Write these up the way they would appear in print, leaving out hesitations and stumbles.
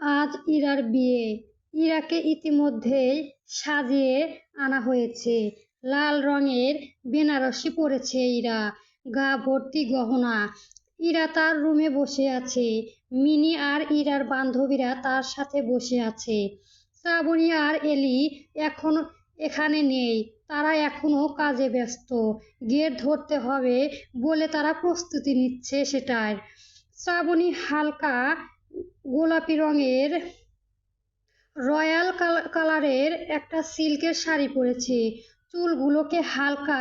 আজ ইরার বিয়ে। ইরাকে ইতিমধ্যেই সাজিয়ে আনা হয়েছে। লাল রঙের বেনারসি পরেছে ইরা, গা ভর্তি গহনা। ইরা তার রুমে বসে আছে। মিনি আর ইরার বান্ধবীরা তার সাথে বসে আছে। শ্রাবণী আর এলি এখন এখানে নেই, তারা এখনো কাজে ব্যস্ত। গেট ধরতে হবে বলে তারা প্রস্তুতি নিচ্ছে সেটার। শ্রাবণী হালকা গোলাপি রঙের রয়্যাল কালারের একটা সিল্কের শাড়ি পরেছে। চুলগুলোকে হালকা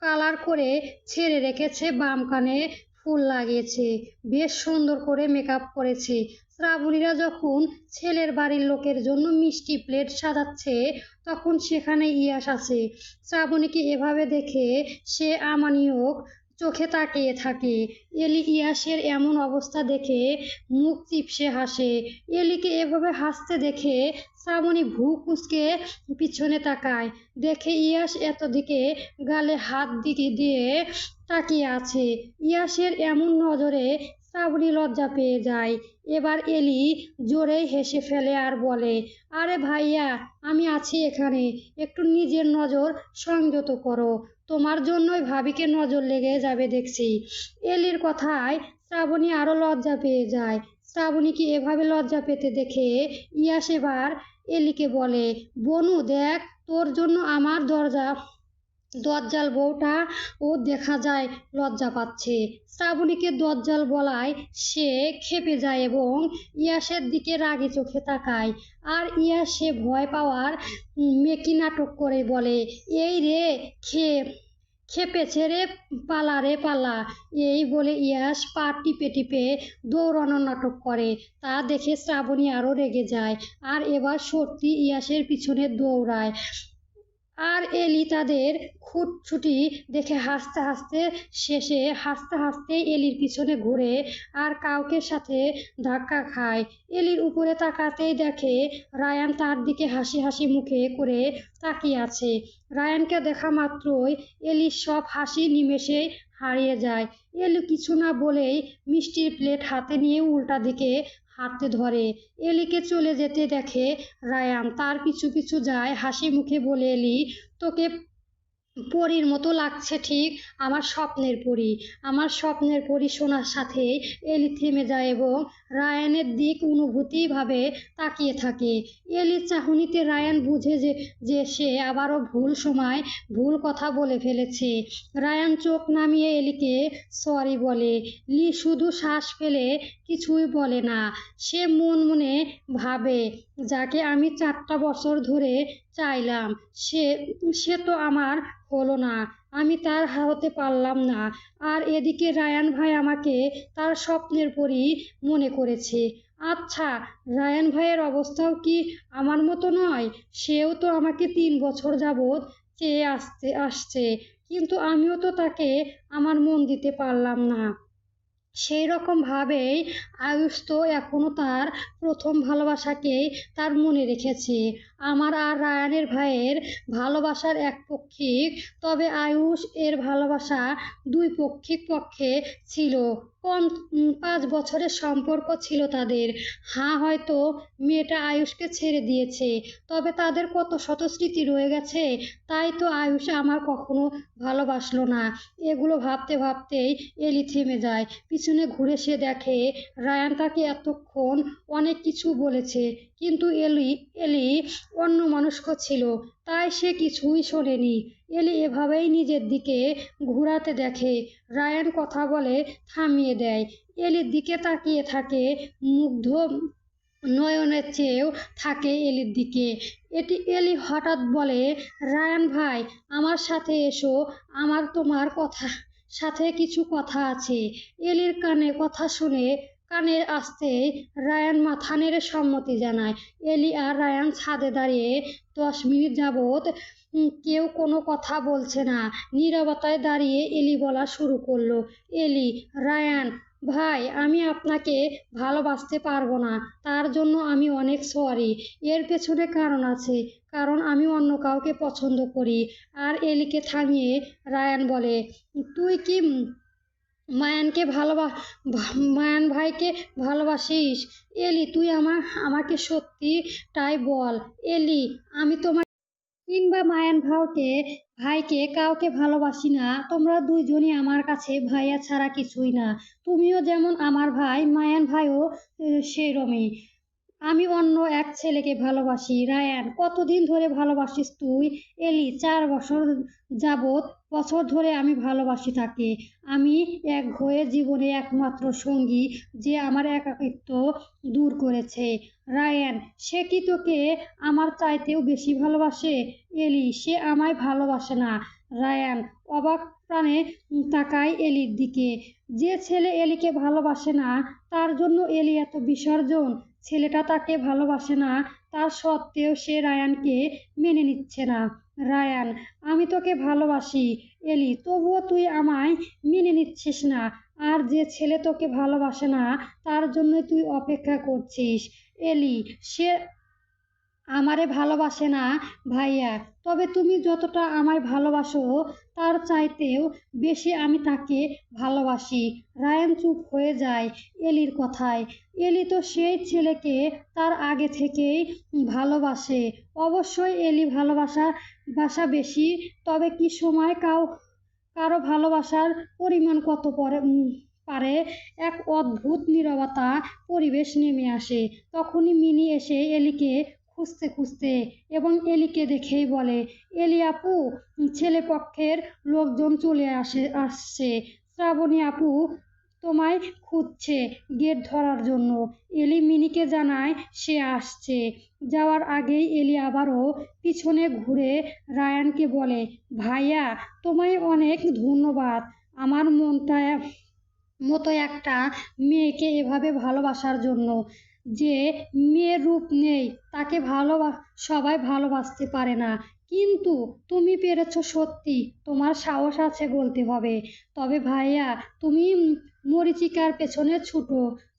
কালার করে ছেড়ে রেখেছে, বাম কানে ফুল লাগিয়েছে, বেশ সুন্দর করে মেকআপ করেছে। শ্রাবণীরা যখন ছেলের বাড়ির লোকের জন্য মিষ্টি প্লেট সাজাচ্ছে তখন সেখানে ইয়াশ আছে। শ্রাবণীকে এভাবে দেখে সে আমানিয়ক চোখে তাকিয়ে থাকে। এলি ইয়াসের এমন অবস্থা দেখে মুখ চিপসে হাসে। এলিকে এভাবে হাসতে দেখে শ্রাবণী ভ্রু কুঁচকে পিছনে তাকায়। দেখে ইয়াস এতদিকে গালে হাত দিকে দিয়ে তাকিয়ে আছে। ইয়াসের এমন নজরে শ্রাবণী লজ্জা পেয়ে যায়। এবার এলি জোরেই হেসে ফেলে আর বলে, আরে ভাইয়া, আমি আছি এখানে, একটু নিজের নজর সংযত করো, তোমার জন্যই ভাবিকে নজর লেগে যাবে দেখছি। এলির কথায় শ্রাবণী আরো লজ্জা পেয়ে যায়। শ্রাবণীকে এভাবে লজ্জা পেতে দেখে ইয়াস এবার এলিকে বলে, বনু দেখ, তোর জন্য আমার দজ্জাল বউটা ও দেখা যায় লজ্জা পাচ্ছে। শ্রাবণীকে দজ্জাল বলায় সে ক্ষেপে যায় এবং ইয়াসের দিকে রাগী চোখে তাকায়। আর ইয়াস সে ভয় পাওয়ার মেকি নাটক করে বলে, এই রে, খেপেছে রে, পালা রে পালা। এই বলে ইয়াস পা টিপে টিপে দৌড়ানোর নাটক করে। তা দেখে শ্রাবণী আরো রেগে যায় আর এবার সত্যি ইয়াসের পিছনে দৌড়ায়। আর এলি তাদের খুঁতছুটি দেখে হাসতে হাসতে এলির পিছনে ঘুরে আর কাউকে সাথে ধাক্কা খায়। এলির উপরে তাকাতেই দেখে রায়ান তার দিকে হাসি হাসি মুখে করে তাকিয়ে আছে। রায়ানকে দেখা মাত্রই এলির সব হাসি নিমেষেই হারিয়ে যায়। এলি কিছু না বলেই মিষ্টির প্লেট হাতে নিয়ে উল্টা দিকে হাঁটতে ধরে। এলিকে চলে যেতে দেখে রায়ান, তার পিছু পিছু যায়। হাসি মুখে বলে, এলি, তোকে পরীর মতো লাগছে, ঠিক আমার স্বপ্নের পরী। আমার স্বপ্নের পরী শোনার সাথে এলি থেমে যায় এবং রায়ানের দিক অনুভূতিভাবে তাকিয়ে থাকে। এলির চাহনিতে রায়ান বুঝে যে সে আবারও ভুল সময় ভুল কথা বলে ফেলেছে। রায়ান চোখ নামিয়ে এলিকে সরি বলে। লি শুধু শ্বাস ফেলে কিছুই বলে না। সে মন মনে ভাবে, যাকে আমি 4টা বছর ধরে চাইলাম সে তো আমার হলো না, আমি তার হতে পারলাম না। আর এদিকে রায়ান ভাই আমাকে তার স্বপ্নের পরী মনে করেছে। আচ্ছা, রায়ান ভাইয়ের অবস্থাও কি আমার মতো নয়? সেও তো আমাকে 3 বছর যাবৎ চেয়ে আসছে, কিন্তু আমিও তো তাকে আমার মন দিতে পারলাম না। সেই রকম ভাবেই আয়ুষ তো এখনো তার প্রথম ভালোবাসাকেই তার মনে রেখেছে। আমার আর রায়ানের ভাইয়ের ভালোবাসার একপক্ষিক, তবে আয়ুষ এর ভালোবাসা দুই পক্ষে ছিল। কম 5 বছরের সম্পর্ক ছিল তাদের। হ্যাঁ, হয়তো মেয়েটা আয়ুষকে ছেড়ে দিয়েছে, তবে তাদের কত শত স্মৃতি রয়ে গেছে। তাই তো আয়ুষ আমার কখনো ভালোবাসলো না। এগুলো ভাবতে ভাবতেই এলি থেমে যায়। পিছনে ঘুরে সে দেখে রায়ান তাকে এতক্ষণ অনেক কিছু বলেছে, কিন্তু এলি অন্যমনস্ক ছিল, তাই সে কিছুই শোনেনি। এলি এভাবেই নিজের দিকে ঘুরাতে দেখে রায়ান কথা বলে থামিয়ে দেয়। এলির দিকে তাকিয়ে থাকে, মুগ্ধ নয়নের চেয়েও থাকে এলির দিকে। এলি হঠাৎ বলে, রায়ান ভাই, আমার সাথে এসো, আমার তোমার সাথে কিছু কথা আছে। এলির কানে কথা শুনে কানে আসতেই রায়ান মাথা নেড়ে সম্মতি জানায়। এলি আর রায়ান ছাদে দাঁড়িয়ে 10 মিনিট যাবৎ কেউ কোনো কথা বলছে না। নীরবতায় দাঁড়িয়ে এলি বলা শুরু করলো, এলি, রায়ান ভাই, আমি আপনাকে ভালোবাসতে পারবো না, তার জন্য আমি অনেক সরি। এর পেছনে কারণ আছে, কারণ আমি অন্য কাউকে পছন্দ করি। আর এলিকে থামিয়ে রায়ান বলে, তুই কি মায়ানকে মায়ান ভাইকে ভালোবাসিস? এলি, তুই আমাকে সত্যিটাই বল। এলি, আমি তোমার কিংবা মায়ান ভাইকে কাউকে ভালোবাসি না। তোমরা দুইজনই আমার কাছে ভাইয়া ছাড়া কিছুই না। তুমিও যেমন আমার ভাই, মায়ান ভাইও সেরমই। আমি অন্য এক ছেলেকে ভালোবাসি। রায়ান, কতদিন ধরে ভালোবাসিস তুই? এলি, 4 বছর ধরে আমি ভালোবাসি তাকে। আমি একঘেয়ে জীবনে একমাত্র সঙ্গী যে আমার একাকিত্ব দূর করেছে। রায়ান, সে কি তোকে আমার চাইতেও বেশি ভালোবাসে? এলি, সে আমায় ভালোবাসে না। রায়ান অবাক প্রাণে তাকায় এলির দিকে। যে ছেলে এলিকে ভালোবাসে না, তার জন্য এলি এত বিসর্জন। ছেলেটা তাকে ভালোবাসে না, তার সত্ত্বেও সে রায়ানকে মেনে নিচ্ছে না। রায়ান, আমি তোকে ভালোবাসি এলি, তবুও তুই আমায় মেনে নিচ্ছিস না। আর যে ছেলে তোকে ভালোবাসে না, তার জন্য তুই অপেক্ষা করছিস। এলি, সে আমারে ভালোবাসে না ভাইয়া, তবে তুমি যতটা আমায় ভালোবাসো তার চাইতেও বেশি আমি তাকে ভালোবাসি। রায়ান চুপ হয়ে যায় এলির কথায়। এলি তো সেই ছেলেকে তার আগে থেকেই ভালোবাসে। অবশ্যই এলি বাসা বেশি, তবে কি সময় কারো ভালোবাসার পরিমাণ কত পারে। এক অদ্ভুত নীরবতা পরিবেশ নেমে আসে। তখনই মিনি এসে এলিকে খুঁজতে এবং এলিকে দেখেই বলে, এলি আপু, ছেলে পক্ষের লোকজন চলে আসছে। শ্রাবণী আপু তোমায় খুঁজছে গেট ধরার জন্য। এলি মিনিকে জানায় সে আসছে। যাওয়ার আগেই এলি আবারও পিছনে ঘুরে রায়ানকে বলে, ভাইয়া, তোমায় অনেক ধন্যবাদ আমার মতো একটা মেয়েকে এভাবে ভালোবাসার জন্য। যে মেয়ের রূপ নেই তাকে সবাই ভালোবাসতে পারে না, কিন্তু তুমি পেরেছ সত্যি। তোমার সাহস আছে বলতে হবে। তবে ভাইয়া, তুমি মরীচিকার পেছনে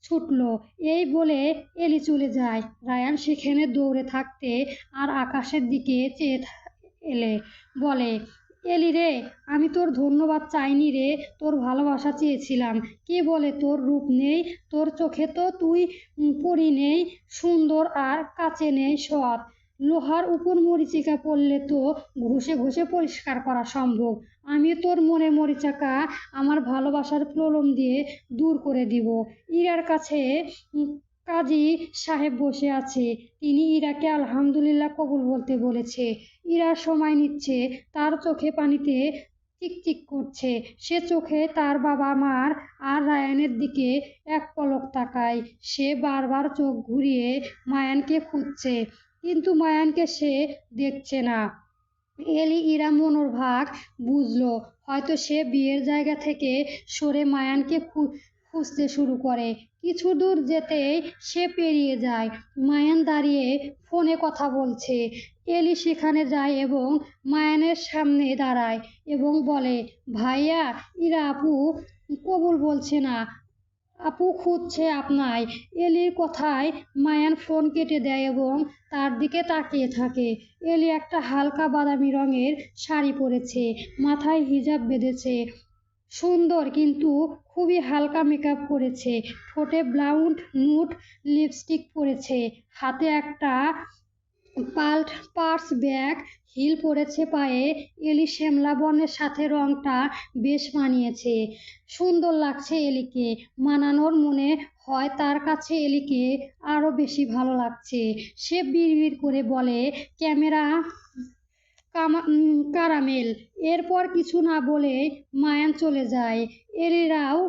ছুটলো। এই বলে এলি চলে যায়। রায়ান সেখানে দৌড়ে থাকতে আর আকাশের দিকে চেয়ে বলে, এলি রে, আমি তোর ধন্যবাদ চাইনি রে, তোর ভালোবাসা চেয়েছিলাম। কে বলে তোর রূপ নেই? তোর চোখে তো তুই পরি নেই সুন্দর, আর কাছে নেই সৎ। লোহার উপর মরিচিকা পড়লে তো ঘষে ঘষে পরিষ্কার করা সম্ভব। আমি তোর মনে মরিচাকা আমার ভালোবাসার প্রলোম দিয়ে দূর করে দিব। ইরার কাছে কাজী সাহেব বসে আছে। তিনি ইরাকে আলহামদুলিল্লাহ কবুল বলতে বলেছে। ইরা সময় নিচ্ছে, তার চোখে পানিতে চিকচিক করছে। সে চোখে তার বাবা মার আর রায়ানের দিকে এক পলক তাকায়। সে বারবার চোখ ঘুরিয়ে মায়ানকে খুঁজছে, কিন্তু মায়ানকে সে দেখছে না। এলি ইরা মনোর ভাগ বুঝলো। হয়তো সে বিয়ের জায়গা থেকে সরে মায়ানকে খুঁজতে শুরু করে। কিছু দূর যেতেই সে পেরিয়ে যায়। মায়ান দাঁড়িয়ে ফোনে কথা বলছে। এলি সেখানে যায় এবং মায়ানের সামনে দাঁড়ায় এবং বলে, ভাইয়া, ইরা আপু কবুল বলছে না, আপু খুঁজছে আপনায়। এলির কথায় মায়ান ফোন কেটে দেয় এবং তার দিকে তাকিয়ে থাকে। এলি একটা হালকা বাদামি রঙের শাড়ি পরেছে, মাথায় হিজাব বেঁধেছে। সুন্দর, কিন্তু খুবই হালকা মেকআপ করেছে। ঠোঁটে ব্লাউন্ড নুড লিপস্টিক পরেছে। হাতে একটা পার্স ব্যাগ, হিল পরেছে পায়ে। এলি শ্যামলা বর্ণের সাথে রংটা বেশ মানিয়েছে। সুন্দর লাগছে এলিকে। মানানোর মনে হয় তার কাছে এলিকে আরো বেশি ভালো লাগছে। সে বিড়বিড় করে বলে, ক্যামেরা কারামেল। এরপর কিছু না বলে মায়ান চলে যায়। এলিরাও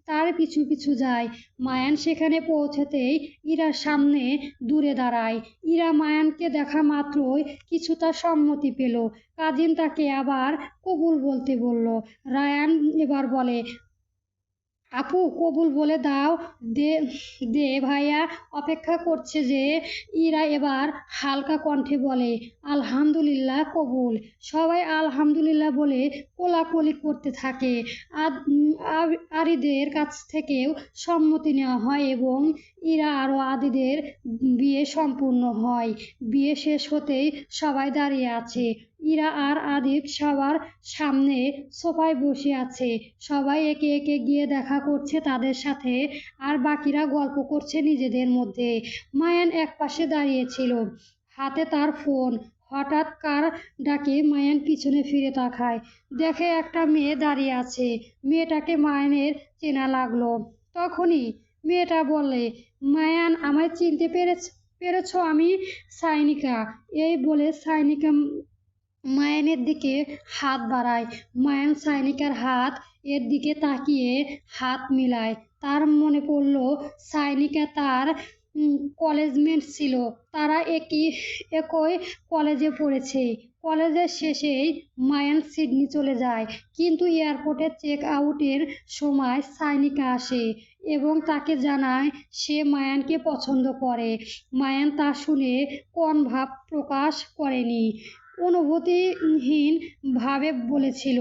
তার পিছু পিছু যায়। মায়ান সেখানে পৌঁছাতেই ইরার সামনে দূরে দাঁড়ায়। ইরা মায়ানকে দেখা মাত্রই কিছুটা সম্মতি পেল। কাজিন তাকে আবার কবুল বলতে বলল। রায়ান এবার বলে, আপু কবুল বলে দাও। দে দে ভাইয়া অপেক্ষা করছে যে। ইরা এবার হালকা কণ্ঠে বলে, আলহামদুলিল্লাহ কবুল। সবাই আলহামদুলিল্লাহ বলে কোলাকুলি করতে থাকে। আরিদের কাছ থেকেও সম্মতি নেওয়া হয় এবং ইরা আরও আদিদের বিয়ে সম্পূর্ণ হয়। বিয়ে শেষ হতেই সবাই দাঁড়িয়ে আছে। ইরা আর আদিব সবার সামনে সোফায় বসে আছে। সবাই একে একে গিয়ে দেখা করছে তাদের সাথে, আর বাকিরা গল্প করছে নিজেদের মধ্যে। মায়ান একপাশে দাঁড়িয়েছিল, হাতে তার ফোন। হঠাৎ কার ডাকে মায়ান পিছনে ফিরে তাকায়, দেখে একটা মেয়ে দাঁড়িয়ে আছে। মেয়েটাকে মায়ানের চেনা লাগলো। তখনই মেয়েটা বলে, মায়ান, আমায় চিনতে পেরেছ? আমি সাইনিকা। এই বলে সাইনিকা মায়ানের দিকে হাত বাড়ায়। মায়ান সাইনিকার হাত এর দিকে তাকিয়ে হাত মিলায়। তার মনে পড়ল সাইনিকা তার কলেজমেট ছিল, তারা একই কলেজে পড়েছে। কলেজের শেষেই মায়ান সিডনি চলে যায়, কিন্তু এয়ারপোর্টে চেক আউটের সময় সাইনিকা আসে এবং তাকে জানায় সে মায়ানকে পছন্দ করে। মায়ান তা শুনে কোন ভাব প্রকাশ করেনি, অনুভূতিহীন ভাবে বলেছিল,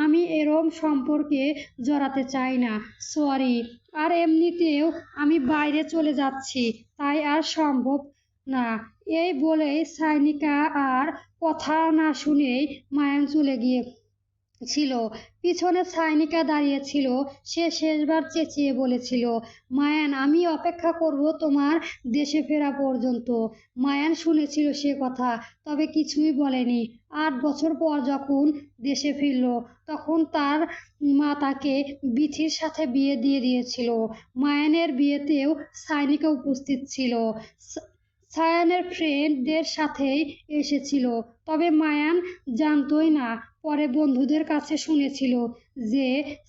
আমি এরম সম্পর্কে জড়াতে চাই না, সরি। আর এমনিতেও আমি বাইরে চলে যাচ্ছি, তাই আর সম্ভব না। এই বলেই সাইনিকা আর কথা না শুনেই মায়ান চলে ছিল। পিছনে সাইনিকা দাঁড়িয়ে ছিল। সে শেষবার চেঁচিয়ে বলেছিল, মায়ান, আমি অপেক্ষা করব তোমার দেশে ফেরা পর্যন্ত। মায়ান শুনেছিল সে কথা, তবে কিছুই বলেনি। 8 বছর পর যখন দেশে ফিরল, তখন তার মা তাকে বিথির সাথে বিয়ে দিয়ে দিয়েছিল। মায়ানের বিয়েতেও সাইনিকা উপস্থিত ছিল। সায়ানের ফ্রেন্ডদের সাথেই এসেছিল, তবে মায়ান জানতই না। পরে বন্ধুদের কাছে শুনেছিল যে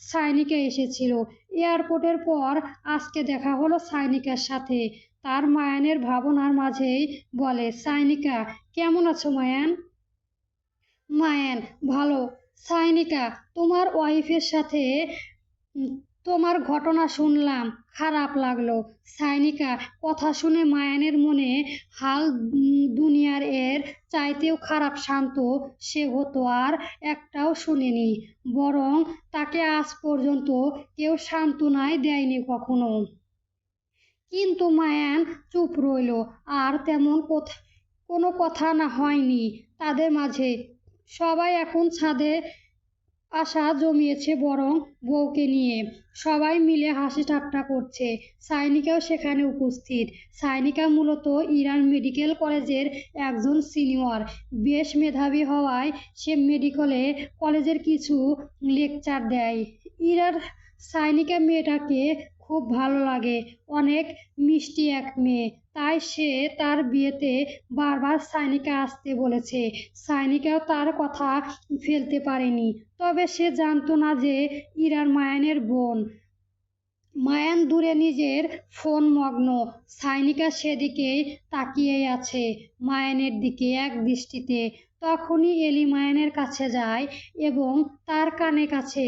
সাইনিকা এসেছিল। এয়ারপোর্টের পর আজকে দেখা হলো সাইনিকার সাথে। তার মায়ানের ভাবনার মাঝেই বলে, সাইনিকা, কেমন আছো মায়ান? মায়ান, ভালো। সাইনিকা, তোমার ওয়াইফের সাথে তোমার ঘটনা শুনলাম, খারাপ লাগলো। সাইনিকা, কথা শুনে মায়ানের মনে হাল দুনিয়ার এর চাইতেও খারাপ শান্ত সে হতো আর একটাও শুনেনি, বরং তাকে আজ পর্যন্ত কেউ সান্ত্বনাই দেয়নি কখনো। কিন্তু মায়ান চুপ রইল, আর তেমন কোনো কথা না হয়নি তাদের মাঝে। সবাই এখন ছাদে আশা জমিয়েছে বরং বউকে নিয়ে। সবাই মিলে হাসি ঠাট্টা করছে। সাইনিকাও সেখানে উপস্থিত। সাইনিকা মূলত ইরান মেডিকেল কলেজের একজন সিনিয়র। বেশ মেধাবী হওয়ায় সে মেডিকেলে কলেজের কিছু লেকচার দেয়। ইরার সাইনিকা মেয়েটাকে খুব ভালো লাগে, অনেক মিষ্টি এক মেয়ে। তাই সে তার বিয়েতে বারবার সাইনিকা আসতে বলেছে। সাইনিকাও তার কথা ফেলতে পারেনি, তবে সে জানতো না যে ইরার মায়ানের বোন। মায়ান দূরে নিজের ফোন মগ্ন। সাইনিকা সেদিকেই তাকিয়েই আছে, মায়ানের দিকে এক দৃষ্টিতে। তখনই এলি মায়ানের কাছে যায় এবং তার কানে কাছে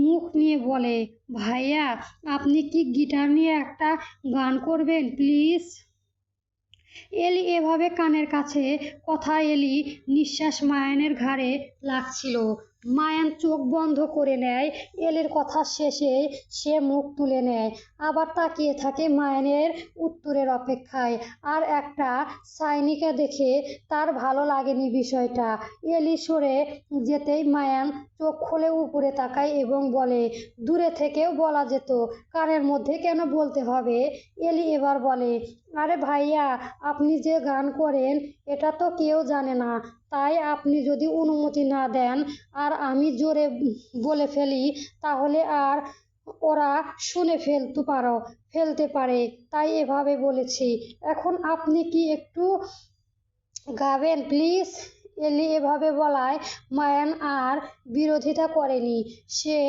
মুখ নিয়ে বলে, ভাইয়া, আপনি কি গিটার নিয়ে একটা গান করবেন প্লিজ? এলি এভাবে কানের কাছে কথা এলি নিঃশ্বাস মায়ানের ঘাড়ে লাগছিল। মায়ান চোখ বন্ধ করে নেয়। এলির কথা শেষে সে মুখ তুলে নেয়, আবার তাকিয়ে থাকে মায়ানের উত্তরের অপেক্ষায়। আর একটা সাইনিকা দেখে তার ভালো লাগেনি বিষয়টা। এলি সরে যেতেই মায়ান চোখ খুলে উপরে তাকায় এবং বলে, দূরে থেকেও বলা যেত, কানের মধ্যে কেন বলতে হবে? এলি এবার বলে, আরে ভাইয়া, আপনি যে গান করেন এটা তো কেউ জানে না, তাই আপনি যদি অনুমতি না দেন আর আমি জোরে বলে ফেলি, তাহলে আর ওরা শুনে ফেলতে পারে, তাই এভাবে বলেছি। এখন আপনি কি একটু গাবেন প্লিজ? এলি এভাবে বলায় মায়ান আর বিরোধিতা করেনি। সে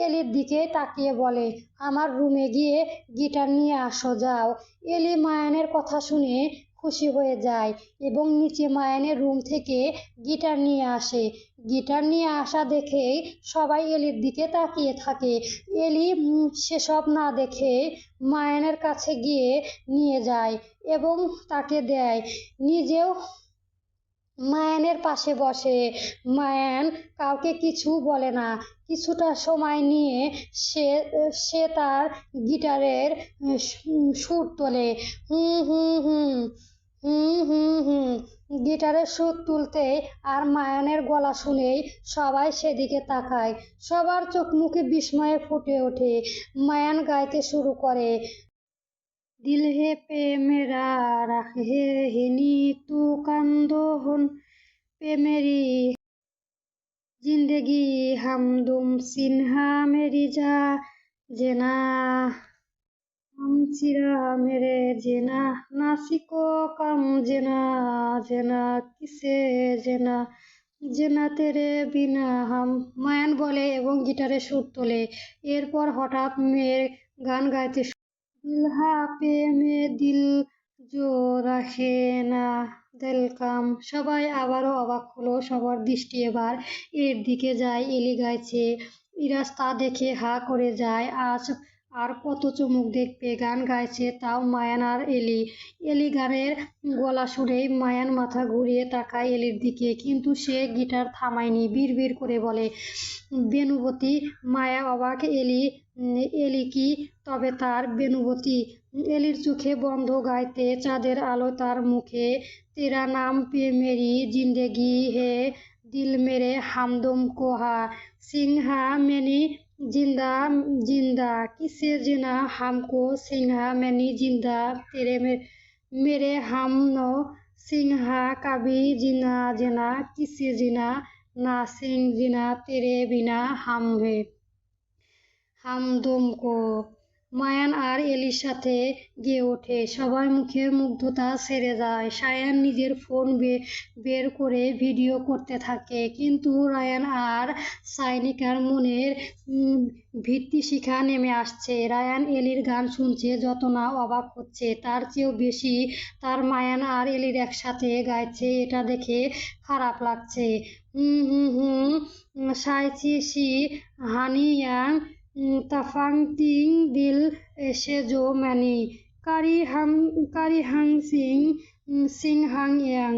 এলির দিকে তাকিয়ে বলে, আমার রুমে গিয়ে গিটার নিয়ে আসো, যাও। এলি মায়ানের কথা শুনে খুশি হয়ে যায় এবং নিচে মায়ানের রুম থেকে গিটার নিয়ে আসে। গিটার নিয়ে আসা দেখেই সবাই এলির দিকে তাকিয়ে থাকে। এলি সেসব না দেখে মায়ানের কাছে গিয়ে নিয়ে যায় এবং তাকে দেয়। নিজেও মায়ানের পাশে বসে। মায়ান কাউকে কিছু বলে না। কিছুটা সময় নিয়ে সে তার গিটারের সুর তোলে, হুম হুম হুম, হুম হুম হুম, গিটারের সুর তুলতেই আর মায়ানের গলা শুনেই সবাই সেদিকে তাকায়। সবার চোখ মুখে বিস্ময়ে ফুটে ওঠে। মায়ান গাইতে শুরু করে, দিল হে পে মেরা রাখে হিনি তু কান্দোহন পে মেরি जिंदगी हमदम सिन्हा मेरी जा जेना हम चिरा मेरे जेना नासिको कम जेना जेना किसे जेना जेना तेरे बिना हम। মায়ান বলে এবং গিটারে সুর তোলে। এরপর হঠাৎ মেয়ের গান গাইতে দিল হা পে মে দিল জো রাখে না দিল কাম। সবাই আবারও অবাক হলো। সবার দৃষ্টি এবার এর দিকে যায়। এলি গাইছে। ইরাজ তা দেখে হা করে যায়। আজ আর কত চমক দেখবে। গান গাইছে তাও মায়ান আর এলি। এলি গানের গলা শুনেই মায়ান মাথা ঘুরিয়ে তাকায় এলির দিকে, কিন্তু সে গিটার থামায়নি। বিড়বিড় করে বলে, বেনুবতী। মায়া অবাক। এলি কি তবে তার বেনুবতী? এলির চোখে বন্ধ। গাইতে চাঁদের আলো তার মুখে, তেরা নাম পে মেরি জিন্দেগি হে দিল মেরে হামদম কোহা সিংহা মেনি जिंदा जिंदा किसे जिना हमको सिंहा मैनी जिंदा तेरे मेरे हम नो सिंहा कभी जिना जिना किसे जिना ना सिंह जिना तेरे बिना हम है हम तुमको। মায়ান আর এলির সাথে গেয়ে ওঠে। সবাই মুখের মুগ্ধতা ছেড়ে যায়। সায়ান নিজের ফোন বের করে ভিডিও করতে থাকে, কিন্তু রায়ান আর সাইনিকার মনের ভিত্তিশিখা নেমে আসছে। রায়ান এলির গান শুনছে, যত না অবাক হচ্ছে তার চেয়েও বেশি তার মায়ান আর এলির একসাথে গাইছে এটা দেখে খারাপ লাগছে। সাইচি সি হানিয়াং তাফাং তিং দিল এসে জো ম্যানি কারি হাং সিং হাং ইয়াং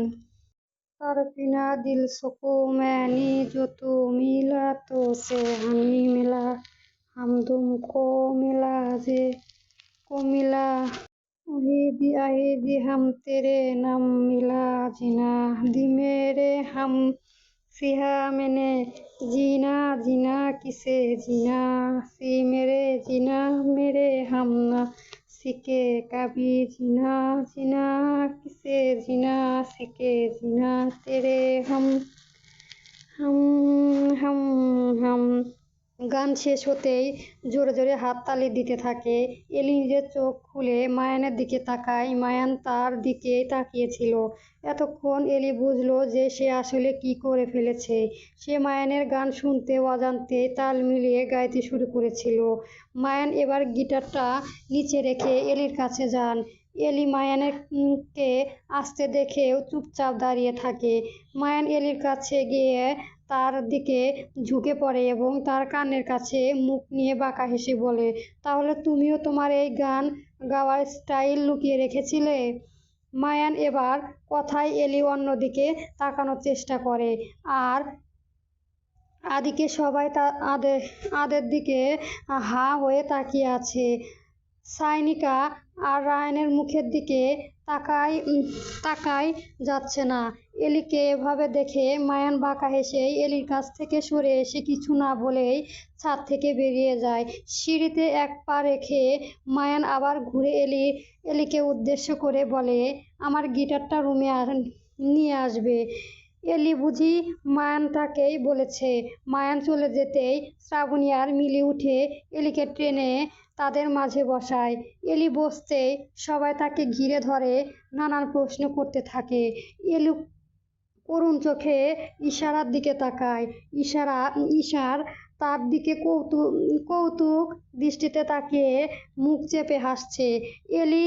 तारफिना दिल सुको मैनी जो तू मिला तो से हमी मिला हम तुमको मिला जे को मिला आहिदी हम तेरे नाम मिला जीना दी मेरे हम सिहा मैंने जीना जीना किसे जीना सी मेरे जीना मेरे हम ना सीखे कभी जीना जीना किसे जीना सीखे जीना तेरे हम हम हम। গান শেষ হতেই জোরে জোরে হাততালি দিতে থাকে। এলি নিজের চোখ খুলে মায়ানের দিকে তাকায়। মায়ান তার দিকেই তাকিয়েছিল। এতক্ষণ এলি বুঝলো যে সে আসলে কি করে ফেলেছে। সে মায়ানের গান শুনতে অজান্তেই তাল মিলিয়ে গাইতে শুরু করেছিল। মায়ান এবার গিটারটা নিচে রেখে এলির কাছে যান। এলি মায়ানকে আসতে দেখেও চুপচাপ দাঁড়িয়ে থাকে। মায়ান এলির কাছে গিয়ে তার দিকে ঝুঁকে পড়ে এবং তার কানের কাছে মুখ নিয়ে বাঁকা হেসে বলে, তাহলে তুমিও তোমার এই গান গাওয়ার স্টাইল লুকিয়ে রেখেছিলে? মায়ান এবার কথায় এলি অন্যদিকে তাকানোর চেষ্টা করে। আর আদিকে সবাই আদের দিকে হা হয়ে তাকিয়ে আছে। সাইনিকা আর রায়ানের মুখের দিকে তাকাই যাচ্ছে না। এলিকে এভাবে দেখে মায়ান বাঁকা হেসেই এলির কাছ থেকে সরে এসে কিছু না বলেই ছাদ থেকে বেরিয়ে যায়। সিঁড়িতে এক পা রেখে মায়ান আবার ঘুরে এলিকে উদ্দেশ্য করে বলে, আমার গিটারটা রুমে নিয়ে আসবে। এলি বুঝি মায়ানটাকেই বলেছে। মায়ান চলে যেতেই শ্রাবণী আর মিলি উঠে এলিকে টেনে তাদের মাঝে বসায়। এলি বসতেই সবাই তাকে ঘিরে ধরে নানান প্রশ্ন করতে থাকে। এলি করুণ চোখে ইশারার দিকে তাকায়। ইশার তার দিকে কৌতুক দৃষ্টিতে তাকিয়ে মুখ চেপে হাসছে। এলি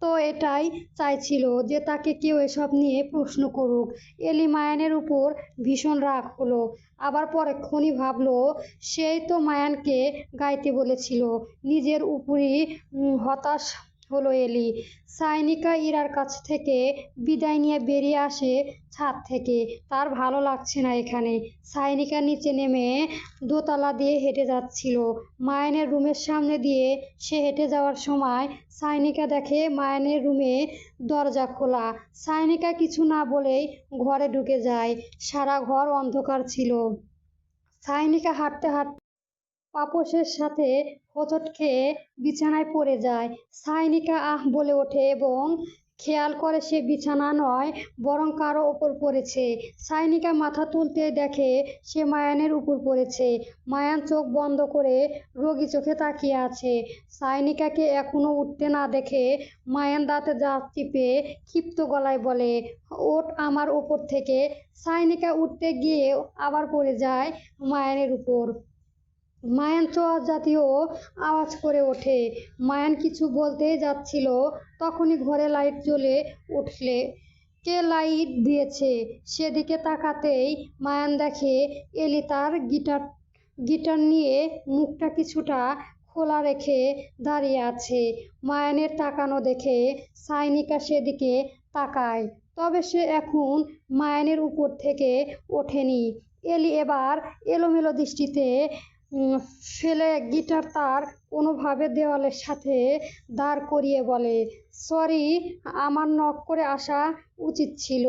তো এটাই চাইছিল যে তাকে কেউ এসব নিয়ে প্রশ্ন করুক। এলি মায়ানের উপর ভীষণ রাগ হলো। আবার পরক্ষণই ভাবলো, সেই তো মায়ানকে গাইতে বলেছিল। নিজের উপরই হলো এলি। সাইনিকা ইরার কাছ থেকে বিদায় নিয়ে বেরিয়ে আসে ছাদ থেকে। তার ভালো লাগছে না এখানে। সাইনিকা নিচে নেমে দোতলা দিয়ে হেঁটে যাচ্ছিল। মায়ানের রুমের সামনে দিয়ে সে হেঁটে যাওয়ার সময় সাইনিকা দেখে মায়ানের রুমে দরজা খোলা। সাইনিকা কিছু না বলেই ঘরে ঢুকে যায়। সারা ঘর অন্ধকার ছিল। সাইনিকা হাঁটতে হাঁটতে পাপোশের সাথে হোঁচট খেয়ে বিছানায় পড়ে যায়। সাইনিকা আহ বলে ওঠে এবং খেয়াল করে সে বিছানা নয় বরং কারো ওপর পড়েছে। সাইনিকা মাথা তুলতে দেখে সে মায়ানের উপর পড়েছে। মায়ান চোখ বন্ধ করে রোগী চোখে তাকিয়ে আছে। সাইনিকাকে এখনো উঠতে না দেখে মায়ান দাঁতে দাঁত চিপে ক্ষিপ্ত গলায় বলে, ওঠ আমার ওপর থেকে। সাইনিকা উঠতে গিয়ে আবার পড়ে যায় মায়ানের উপর। মায়ান চোয়াচ জাতীয় আওয়াজ করে ওঠে। মায়ান কিছু বলতে যাচ্ছিল, তখনই ঘরে লাইট জ্বলে উঠলে। কে লাইট দিয়েছে সেদিকে তাকাতেই মায়ান দেখে এলি তার গিটার নিয়ে মুখটা কিছুটা খোলা রেখে দাঁড়িয়ে আছে। মায়ানের তাকানো দেখে সাইনিকা সেদিকে তাকায়, তবে সে এখন মায়ানের উপর থেকে ওঠেনি। এলি এবার এলোমেলো দৃষ্টিতে ফেলে গিটার তার কোনোভাবে দেওয়ালের সাথে দাঁড় করিয়ে বলে, সরি, আমার নক করে আসা উচিত ছিল।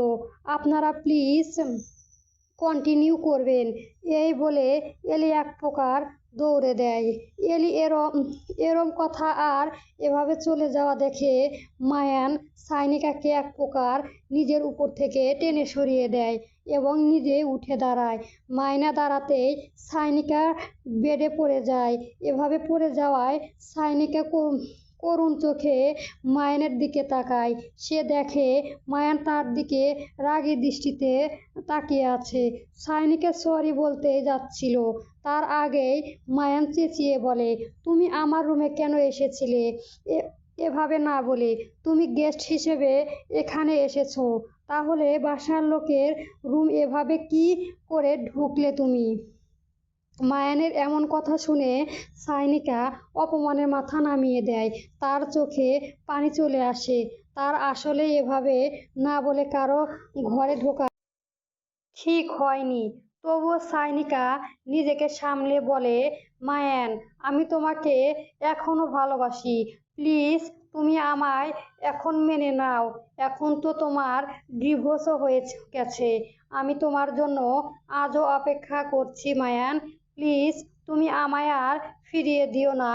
আপনারা প্লিজ কন্টিনিউ করবেন। এই বলে এলি এক প্রকার দৌড়ে দেয়। এলি এরম কথা আর এভাবে চলে যাওয়া দেখে মায়ান সাইনিকাকে এক প্রকার নিজের উপর থেকে টেনে সরিয়ে দেয় এবং নিজে উঠে দাঁড়ায়। মায়না দাঁড়াতেই সাইনিকা বেডে পড়ে যায়। এভাবে পড়ে যাওয়ায় সাইনিকা করুণ চোখে মায়ানের দিকে তাকায়। সে দেখে মায়ান তার দিকে রাগী দৃষ্টিতে তাকিয়ে আছে। সাইনিকা সরি বলতে যাচ্ছিল, তার আগেই মায়ান চেঁচিয়ে বলে, তুমি আমার রুমে কেন এসেছিলে? এভাবে না বলে তুমি গেস্ট হিসেবে এখানে এসেছো, তাহলে বাসার লোকের রুম এভাবে কি করে ঢুকলে তুমি? মায়ানের এমন কথা শুনে সাইনিকা অপমানের মাথা নামিয়ে দেয়। তার চোখে পানি চলে আসে। তার আসলে এভাবে না বলে কারো ঘরে ঢোকা ঠিক হয়নি। তবুও সাইনিকা নিজেকে সামলে বলে, মায়ান, আমি তোমাকে এখনো ভালোবাসি। প্লিজ তুমি আমায় এখন মেনে নাও। এখন তো তোমার ডিভোর্সও হয়ে গেছে। আমি তোমার জন্য আজও অপেক্ষা করছি মায়ান। প্লিজ তুমি আমায় আর ফিরিয়ে দিও না।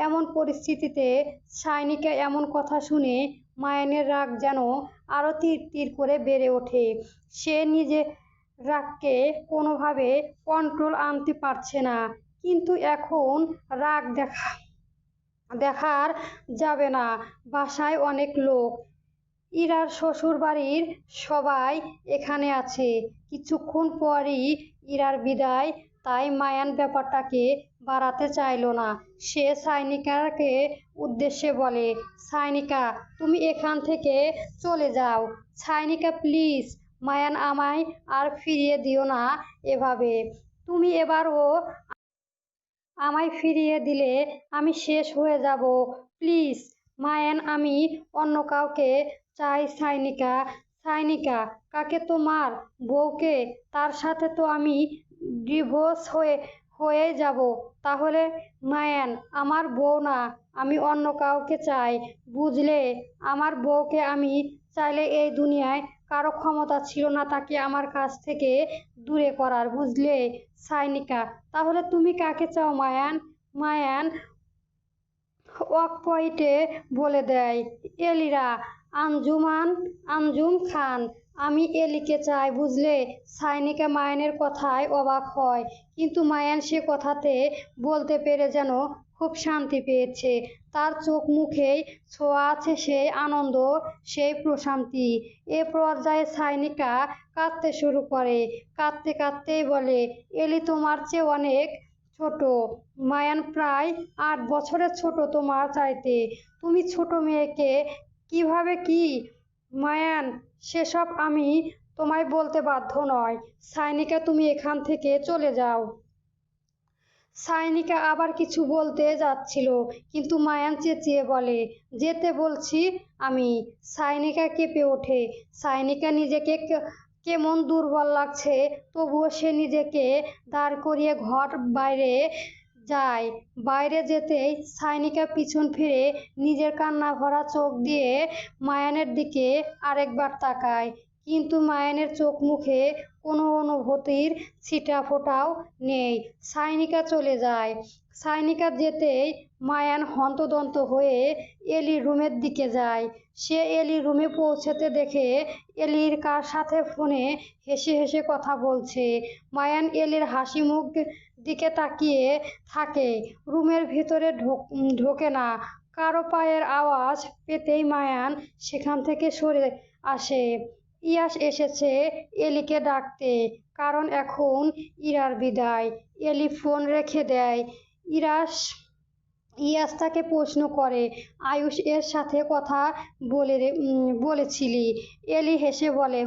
এমন পরিস্থিতিতে সাইনিকা এমন কথা শুনে মায়ানের রাগ যেন আরও তীর তীর করে বেড়ে ওঠে। সে নিজে রাগকে কোনোভাবে কন্ট্রোল আনতে পারছে না। কিন্তু এখন রাগ দেখার যাবে না। বাসায় অনেক লোক। ইরার শ্বশুর বাড়ির সবাই এখানে আছে। কিছুক্ষণ পরই ইরার বিদায়। তাই মায়ান ব্যাপারটাকে বাড়াতে চাইল না। সে সাইনিকাকে উদ্দেশ্যে বলে, সাইনিকা, তুমি এখান থেকে চলে যাও। সাইনিকা প্লিজ, মায়ান, আমায় আর ফিরিয়ে দিও না এভাবে। তুমি এবারও আমায় ফিরিয়ে দিলে আমি শেষ হয়ে যাব। প্লিজ মায়ান, আমি অন্য কাউকে চাই। সাইনিকা, সাইনিকা কাকে? তোমার বউকে? তার সাথে তো আমি ডিভোর্স হয়ে যাব। তাহলে মায়ান আমার বউ না, আমি অন্য কাউকে চাই, বুঝলে? আমার বউকে আমি চাইলে এই দুনিয়ায় কারো ক্ষমতা ছিল না তাকে আমার কাছ থেকে দূরে করার, বুঝলে সাইনিকা? তাহলে তুমি কাকে চাও মায়ান? মায়ান ওয়াকপয়েন্টে বলে দেয়, এলিরা, আঞ্জুম খান। আমি এলিকে চাই, বুঝলে? সাইনিকা মায়ানের কথায় অবাক হয়, কিন্তু মায়ান সে কথাতে বলতে পেরে যেন খুব শান্তি পেয়েছে। তার চোখ মুখেই ছোঁয়া আছে সেই আনন্দ, সেই প্রশান্তি। এ পর্যায়ে সাইনিকা কাঁদতে শুরু করে। কাঁদতে কাঁদতেই বলে, এলি তোমার চেয়ে অনেক ছোট। মায়ান প্রায় 8 বছরের ছোট তোমার চাইতে। তুমি ছোট মেয়েকে কিভাবে কি? মায়ান, সেসব আমি তোমায় বলতে বাধ্য নই। সাইনিকা, তুমি এখান থেকে চলে যাও। সায়নিকা আবার কিছু বলতে যাচ্ছিল, কিন্তু মায়ান চেঁচিয়ে বলে, যেতে বলছি আমি। সায়নিকা কেঁপে ওঠে। সায়নিকা নিজেকে কেমন দুর্বল লাগছে, তবুও সে নিজেকে দাঁড় করিয়ে ঘর বাইরে যায়। বাইরে যেতেই সায়নিকা পিছন ফিরে নিজের কান্না ভরা চোখ দিয়ে মায়ানের দিকে আরেকবার তাকায়, কিন্তু মায়ানের চোখ মুখে কোনো অনুভূতির ছিটা ফোঁটাও নেই। সায়নিকা চলে যায়। সায়নিকা যেতেই মায়ান হন্তদন্ত হয়ে এলির রুমের দিকে যায়। সে এলির রুমে পৌঁছতে দেখে এলির কার সাথে ফোনে হেসে হেসে কথা বলছে। মায়ান এলির হাসি মুখ দিকে তাকিয়ে থাকে, রুমের ভিতরে ঢোকে না। কারো পায়ের আওয়াজ পেতেই মায়ান সেখান থেকে সরে আসে। ইয়াস এসেছে এলিকে ডাকতে, কারণ এখন ইরার বিদায়। এলি ফোন রেখে দেয়। ইয়াস তাকে প্রশ্ন করে, আয়ুষ এর সাথে কথা বলেছিলি? এলি হেসে বলে,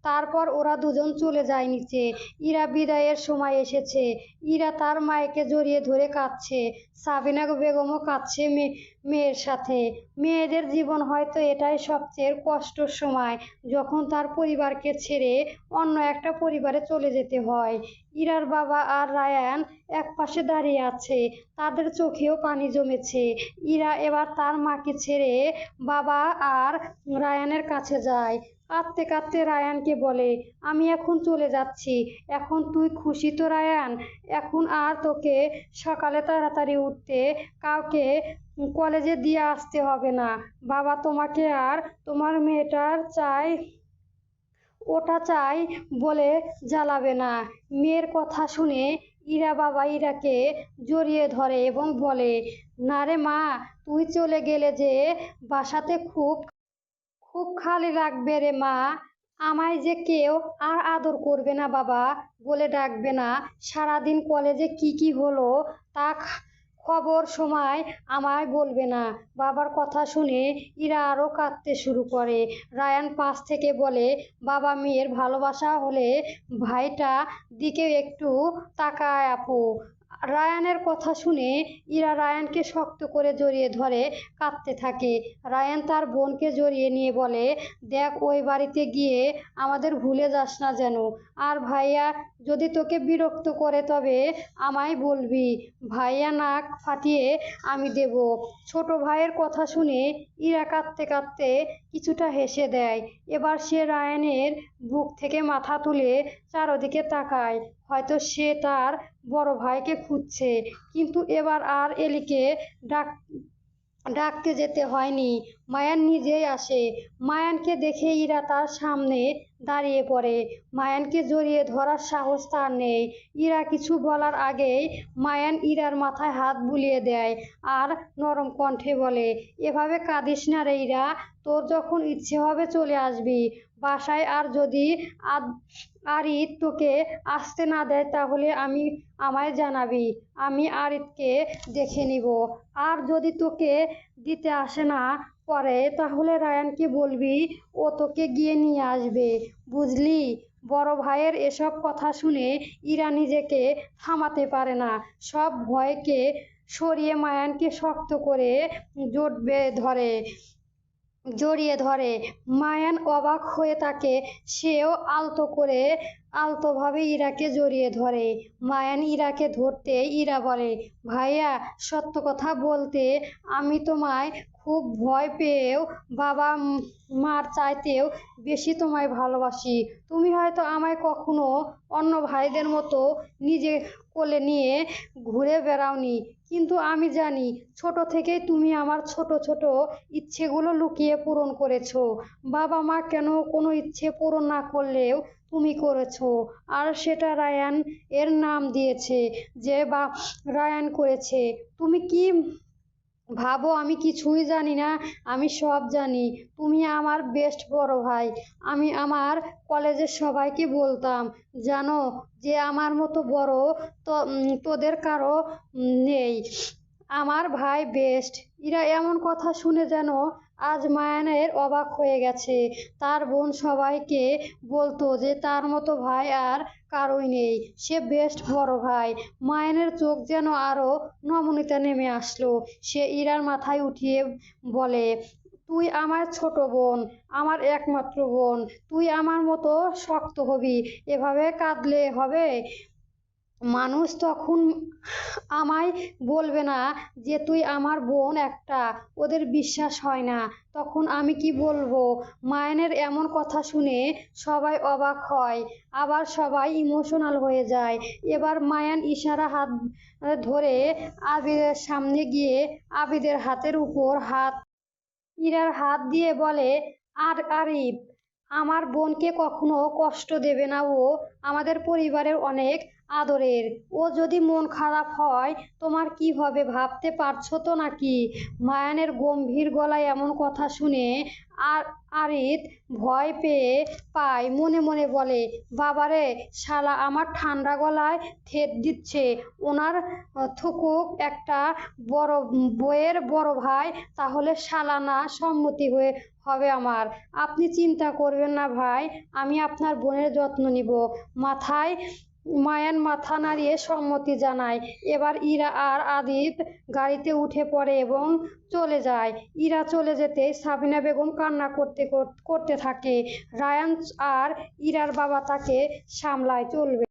তারপর ওরা দুজন চলে যায় নিচে। ইরা বিদায়ের সময় এসেছে। ইরা তার মায়েকে জড়িয়ে ধরে কাঁদছে। সাবিনা বেগমও কাঁদছে মেয়ের সাথে। মেয়েদের জীবন হয়তো এটাই সবচেয়ে কষ্টের সময়, যখন তার পরিবারকে ছেড়ে অন্য একটা পরিবারে চলে যেতে হয়। ইরার বাবা আর রায়ান একপাশে দাঁড়িয়ে আছে, তাদের চোখেও পানি জমেছে। ইরা এবার তার মাকে ছেড়ে বাবা আর রায়ানের কাছে যায়। কাঁদতে কাঁদতে রায়ানকে বলে, আমি এখন চলে যাচ্ছি। এখন তুই খুশি তো রায়ান? এখন আর তোকে সকালে তাড়াতাড়ি উঠতে কাউকে কলেজে দিয়ে আসতে হবে না। বাবা তোমাকে আর তোমার মেয়েটার ওটা চাই বলে জ্বালাবে না। মেয়ের কথা শুনে বাবা ইরাকে জড়িয়ে ধরে এবং বলে, না রে মা, তুই চলে গেলে যে বাসাতে খুব খুব খালি লাগবে রে মা। আমায় যে কেউ আর আদর করবে না বাবা বলে ডাকবে না। সারাদিন কলেজে কি হলো তা খবর সময় আমায় বলবে না। বাবার কথা শুনে ইরা আরও কাঁদতে শুরু করে। রায়ান পাশ থেকে বলে, বাবা মেয়ের ভালোবাসা হলে ভাইটা দিকেও একটু তাকায় আপু। রায়ানের কথা শুনে ইরা রায়ানকে শক্ত করে জড়িয়ে ধরে কাঁদতে থাকে। রায়ান তার বোনকে জড়িয়ে নিয়ে বলে, দেখ, ওই বাড়িতে গিয়ে আমাদের ভুলে যাস না যেন। আর ভাইয়া যদি তোকে বিরক্ত করে তবে আমায় বলবি, ভাইয়া নাক ফাটিয়ে আমি দেব। ছোট ভাইয়ের কথা শুনে ইরা কাঁদতে কাঁদতে কিছুটা হেসে দেয়। এবার সে রায়ানের বুক থেকে মাথা তুলে চারদিকে তাকায়, হয়তো সে তার বড় ভাইকে খুঁজছে। কিন্তু এবার আর এলিকে ডাকতে যেতে হয়নি, মায়ান নিজেই আসে। মায়ানকে দেখে ইরা তার সামনে দাঁড়িয়ে পড়ে। মায়ানকে জড়িয়ে ধরার সাহস তার নেই। ইরা কিছু বলার আগেই মায়ান ইরার মাথায় হাত বুলিয়ে দেয় আর নরম কণ্ঠে বলে, এভাবে কাঁদিস না রে ইরা, তোর যখন ইচ্ছে হবে চলে আসবি বাসায়। আর যদি আরিত তোকে আসতে না দেয় তাহলে আমায় জানাবি, আমি আরিতকে দেখে নিব। আর যদি তোকে দিতে আসে না করে তাহলে রায়ানকে বলবি, ও তোকে গিয়ে নিয়ে আসবে, বুঝলি? বড় ভাইয়ের এসব কথা শুনে ইরা নিজেকে থামাতে পারে না। সব ভয়কে সরিয়ে মায়ানকে শক্ত করে জড়িয়ে ধরে। মায়ান অবাক হয়ে থাকে। সেও আলতোভাবে ইরাকে জড়িয়ে ধরে। মায়ান ইরাকে ধরতে ইরা বলে, ভাইয়া, সত্য কথা বলতে আমি তোমায় খুব ভয় পেয়েও বাবা মার চাইতেও বেশি তোমায় ভালোবাসি। তুমি হয়তো আমায় কখনো অন্য ভাইদের মতো নিজে কোলে নিয়ে ঘুরে বেড়াওনি, কিন্তু আমি জানি ছোট থেকেই তুমি আমার ছোট ছোট ইচ্ছেগুলো লুকিয়ে পূরণ করেছো। বাবা মা কেন কোনো ইচ্ছে পূরণ না করলেও তুমি করেছো। আর সেটা রায়ান এর নাম দিয়েছে যে রায়ান করেছে। তুমি কি ভাবো আমি কিছুই জানি না? আমি সব জানি। তুমি আমার বেস্ট বড় ভাই। আমি আমার কলেজের সবাইকে বলতাম, জানো, যে আমার মতো বড় তোদের কারো নেই। আমার ভাই বেস্ট। ইরা এমন কথা শুনে যেন আজ মায়ানের অবাক হয়ে গেছে। তার বোন সবাইকে বলতো যে তার মতো ভাই আর কারোই নেই, সে বেস্ট বড় ভাই। মায়ানের চোখ যেন আরো নমনীয়তা নেমে আসলো। সে ইরার মাথায় উঠিয়ে বলে, তুই আমার ছোট বোন, আমার একমাত্র বোন, তুই আমার মতো শক্ত হবি। এভাবে কাঁদলে হবে? মানুষ তখন আমায় বলবে না যে তুই আমার বোন একটা? ওদের বিশ্বাস হয় না, তখন আমি কি বলবো? মায়ানের এমন কথা শুনে সবাই অবাক হয়, আবার সবাই ইমোশনাল হয়ে যায়। এবার মায়ান ইশারা হাত ধরে আবিরের সামনে গিয়ে আবিদের হাতের উপর ইরার হাত দিয়ে বলে, আরিফ, আমার বোনকে কখনো কষ্ট দেবে না। ও আমাদের পরিবারের অনেক আদরের। ও যদি মন খারাপ হয় তোমার কি হবে ভাবতে পারছো তো নাকি? মায়ানের গম্ভীর গলায় এমন কথা শুনে আর আরিফ ভয় পায়, মনে মনে বলে, বাবারে, শালা আমার ঠান্ডা গলায় থেত দিচ্ছে। ওনার থুকুক একটা বড় বইয়ের বড় ভাই, তাহলে শালা না সম্মতি হবে আমার। আপনি চিন্তা করবেন না ভাই, আমি আপনার বোনের যত্ন নিব। মায়ান মাথা নাড়িয়ে সম্মতি জানায়। এবার ইরা আর আদিত গাড়িতে উঠে পড়ে এবং চলে যায়। ইরা চলে যেতেই সাবিনা বেগম কান্না করতে থাকে। রায়ান আর ইরার বাবা তাকে সামলায়, চলবে।